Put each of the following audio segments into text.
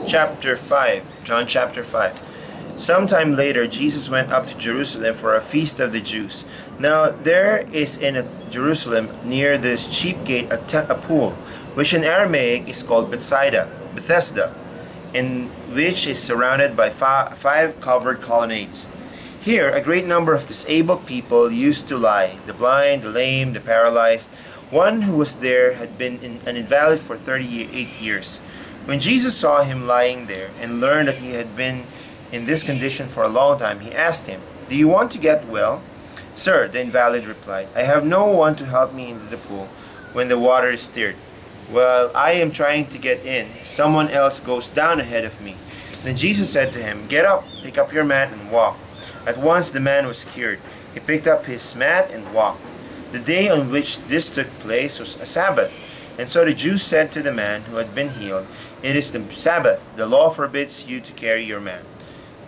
chapter 5, John chapter 5. Sometime later, Jesus went up to Jerusalem for a feast of the Jews. Now there is in Jerusalem near the sheep gate a pool, which in Aramaic is called Bethesda, in which is surrounded by five covered colonnades. Here a great number of disabled people used to lie, the blind, the lame, the paralyzed. One who was there had been an invalid for 38 years. When Jesus saw him lying there and learned that he had been in this condition for a long time, he asked him, "Do you want to get well?" "Sir," the invalid replied, "I have no one to help me into the pool when the water is stirred. While I am trying to get in, someone else goes down ahead of me." Then Jesus said to him, "Get up, pick up your mat and walk." At once the man was cured. He picked up his mat and walked. The day on which this took place was a Sabbath. And so the Jews said to the man who had been healed, "It is the Sabbath. The law forbids you to carry your mat."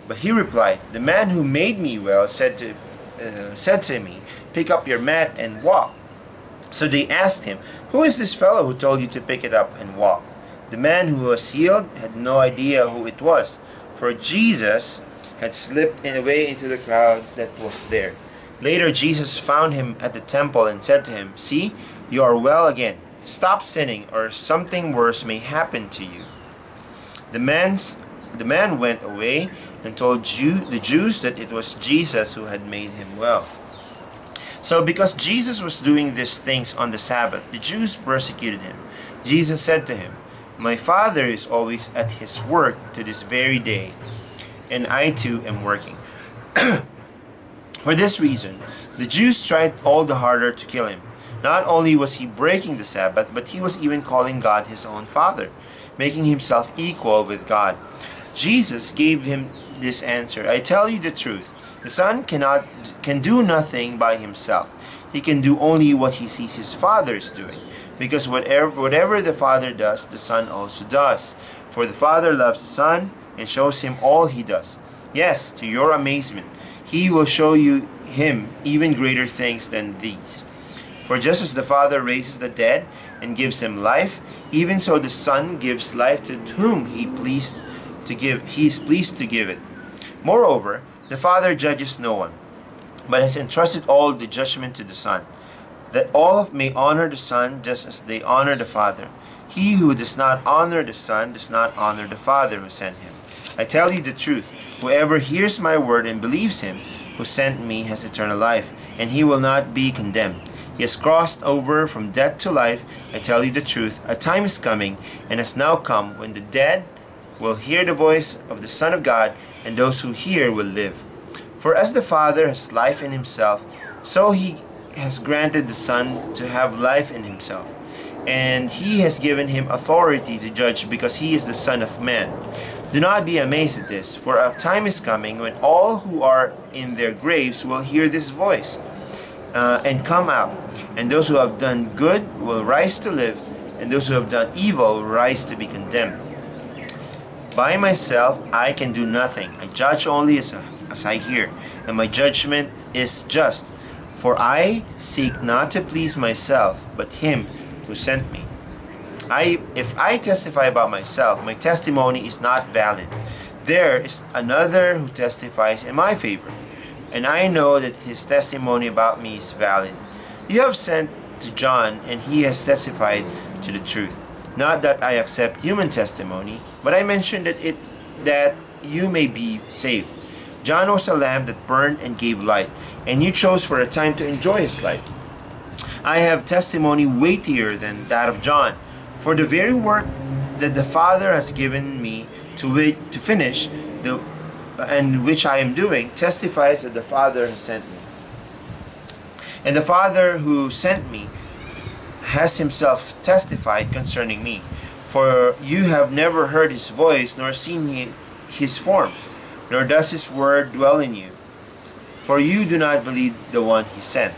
But he replied, "The man who made me well said to me, 'Pick up your mat and walk.'" So they asked him, "Who is this fellow who told you to pick it up and walk?" The man who was healed had no idea who it was, for Jesus had slipped away into the crowd that was there. Later Jesus found him at the temple and said to him, "See, you are well again. Stop sinning, or something worse may happen to you." The man went away and told the Jews that it was Jesus who had made him well. So because Jesus was doing these things on the Sabbath, the Jews persecuted him. Jesus said to him, "My Father is always at his work to this very day, and I too am working." For this reason, the Jews tried all the harder to kill him. Not only was he breaking the Sabbath, but he was even calling God his own Father, making himself equal with God. Jesus gave him this answer, "I tell you the truth. The Son can do nothing by himself. He can do only what he sees his Father is doing, because whatever the Father does, the Son also does. For the Father loves the Son and shows him all he does. Yes, to your amazement, he will show him even greater things than these. For just as the Father raises the dead and gives them life, even so the Son gives life to whom he is pleased to give it. Moreover, the Father judges no one, but has entrusted all the judgment to the Son, that all may honor the Son just as they honor the Father. He who does not honor the Son does not honor the Father who sent him. I tell you the truth, whoever hears my word and believes him who sent me has eternal life, and he will not be condemned. He has crossed over from death to life. I tell you the truth, a time is coming, and has now come, when the dead will hear the voice of the Son of God, and those who hear will live. For as the Father has life in himself, so he has granted the Son to have life in himself. And he has given him authority to judge, because he is the Son of Man. Do not be amazed at this, for a time is coming when all who are in their graves will hear this voice and come out. And those who have done good will rise to live, and those who have done evil will rise to be condemned. By myself I can do nothing. I judge only as I hear, and my judgment is just. For I seek not to please myself, but him who sent me. If I testify about myself, my testimony is not valid. There is another who testifies in my favor, and I know that his testimony about me is valid. You have sent to John, and he has testified to the truth. Not that I accept human testimony, but I mention that you may be saved. John was a lamp that burned and gave light, and you chose for a time to enjoy his light. I have testimony weightier than that of John, for the very work that the Father has given me to finish, and which I am doing, testifies that the Father has sent me. And the Father who sent me has himself testified concerning me. For you have never heard his voice, nor seen his form, nor does his word dwell in you. For you do not believe the one he sent.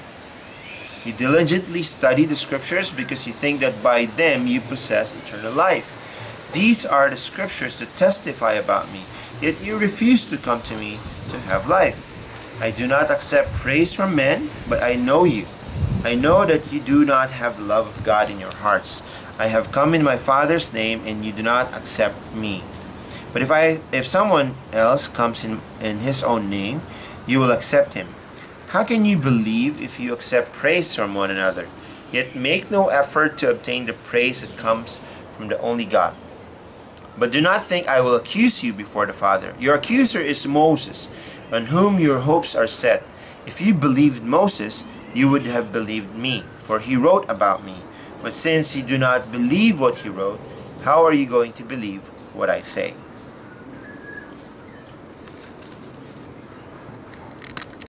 You diligently study the Scriptures, because you think that by them you possess eternal life. These are the Scriptures that testify about me, yet you refuse to come to me to have life. I do not accept praise from men, but I know you. I know that you do not have the love of God in your hearts. I have come in my Father's name, and you do not accept me. But if someone else comes in his own name, you will accept him. How can you believe if you accept praise from one another, yet make no effort to obtain the praise that comes from the only God? But do not think I will accuse you before the Father. Your accuser is Moses, on whom your hopes are set. If you believed Moses, you would have believed me, for he wrote about me. But since you do not believe what he wrote, how are you going to believe what I say?